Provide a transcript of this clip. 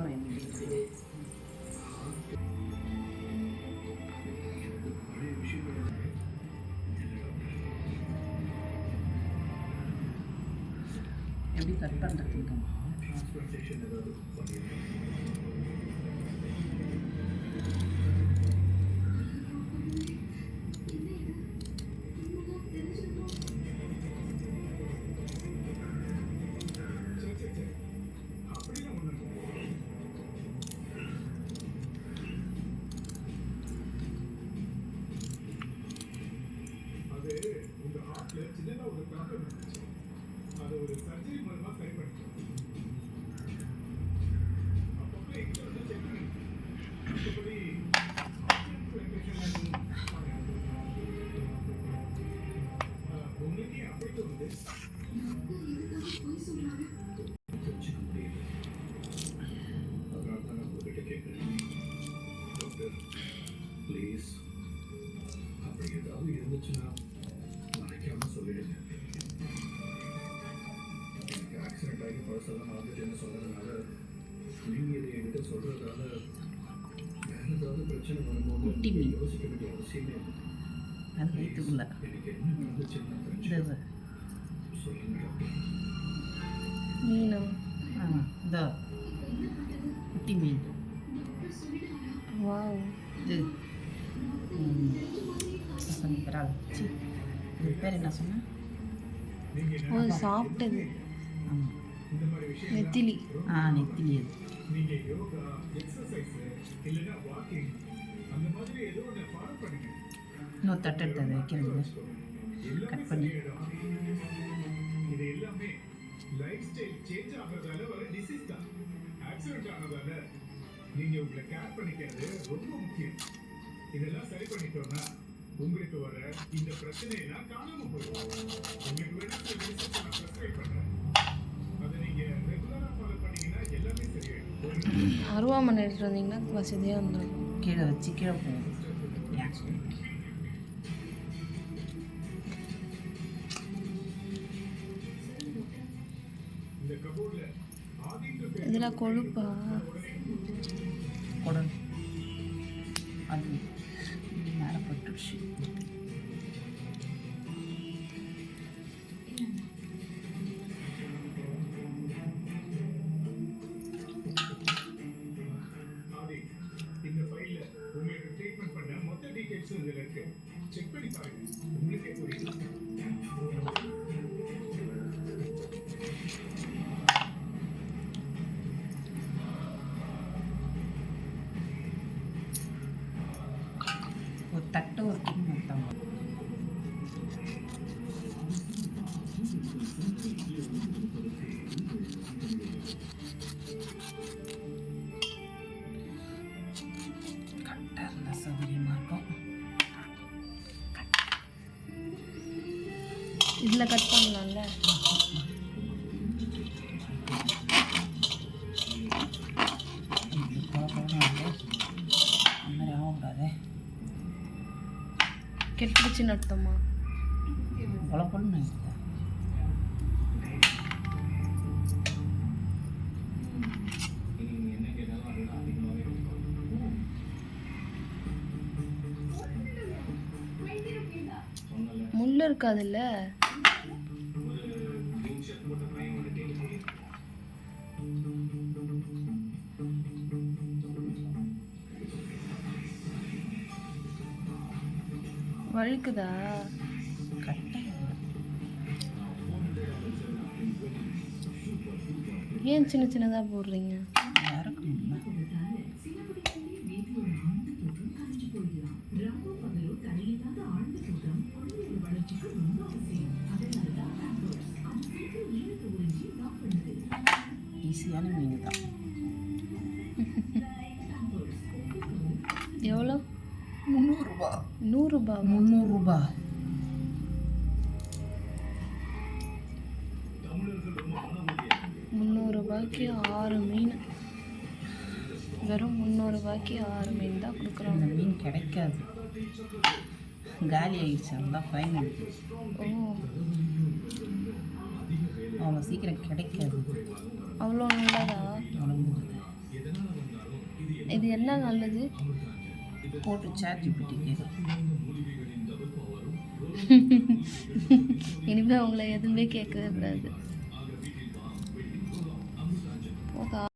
வேண்டியது. எப்படி கட் பண்ணுறதுங்க? அது ஒரு சர்ஜரி மூலமா சரி பண்ணிட்டோம். அப்பப்போ எங்க வந்து செக் பண்ணிட்டோம். மற்றபடி உங்களுக்கு அப்படி வந்து ப்ளீஸ் அப்படி ஏதாவது இருந்துச்சுன்னா மறைக்காம சொல்லிடுங்க. ஆக்சிடென்ட் ஆகி பழசெல்லாம் மறந்துட்டேன்னு சொன்னதுனால நீங்கள் இதை என்கிட்ட சொல்கிறதால வேற ஏதாவது பிரச்சனை வரும்போது யோசிக்க வேண்டிய அவசியமே இல்லை. அது வயிற்றுக்குள்ள எனக்கு என்ன நடந்துச்சுன்னு தெரிஞ்சு சொல்லுங்க டாக்டர். மீனா? இந்த குட்டி மீன். வாவ். இது விரால். இது பேர் என்ன சொன்ன? ஓ, சாப்பிட்டது. ஆமாம், நெத்திலி. நெத்திலி. அது நீங்கள் யோகா எக்ஸசைஸ் இல்லைன்னா வாக்கிங் அந்த மாதிரி ஏதோ ஒன்று ஃபாலோ பண்ணுங்க. இன்னொரு தட்டு எடுத்து அதை வைக்கிறது கட் பண்ணி. இது எல்லாமே லைஃப் ஸ்டைல் சேஞ்ச் ஆகிறதால வர டிசீஸ் தான். ஆக்சிடென்ட் ஆனதால நீங்கள் உங்களை கேர் பண்ணிக்கிறது ரொம்ப முக்கியம். இதெல்லாம் சரி பண்ணிட்டோம்னா உங்களுக்கு வர இந்த பிரச்சனையெல்லாம் காணாமல் போயிடும். உங்களுக்கு வேணா சில மெடிசன்ஸ் நான் ப்ரெஸ்கிரைப் பண்ணுறேன். அதை நீங்கள் ரெகுலராக ஃபாலோ பண்ணீங்கன்னா எல்லாமே சரியாயிடும். அருவாமனை எடுத்துட்டு வந்தீங்கன்னா வசதியாக வந்துடும். கீழே வச்சு கீழே போகும். இதில் கொழுப்பா? குடல் அது மேலே பட்டுருச்சு. இந்த ஃபைல்ல உங்களுக்கு ட்ரீட்மெண்ட் பண்ண மொத்த டீடைல்ஸ் இதுல இருக்கு. செக் பண்ணி பாருங்க, உங்களுக்கே புரியும். ஒரு தட்டு ஒரு கிணி மொத்தம் கரெக்டாக இருந்தால் சௌகரியமாக இருக்கும். இதில் கட் பண்ணலாம்ல? கெட்டுச்சுன்னு அர்த்தமா? குழப்பம்னு முள் இருக்காதுல்ல? வழுக்குதா? ஏன் சின்ன சின்னதாக போடுறீங்க? ஈஸியான மீன் தான். எவ்வளோ? 300 ரூபா. 100 ரூபா? 300 ரூபா. ரூபாய்க்கு 6 மீன். வெறும் 300 ரூபாய்க்கு 6 மீன் தான் கொடுக்குறாங்க. இந்த மீன் கிடைக்காது, காலி ஆகிடுச்சு. அதுதான் ஃபைன். ஓ, அவ்வளோ சீக்கிரம் கிடைக்காது. அவ்வளோ நல்லதா? அவ்வளோ இது என்ன நல்லது? போட்டு சார்ஜ் பிடிக்க இனிமேல் உங்களை எதுவுமே கேட்கவே கூடாது. போதா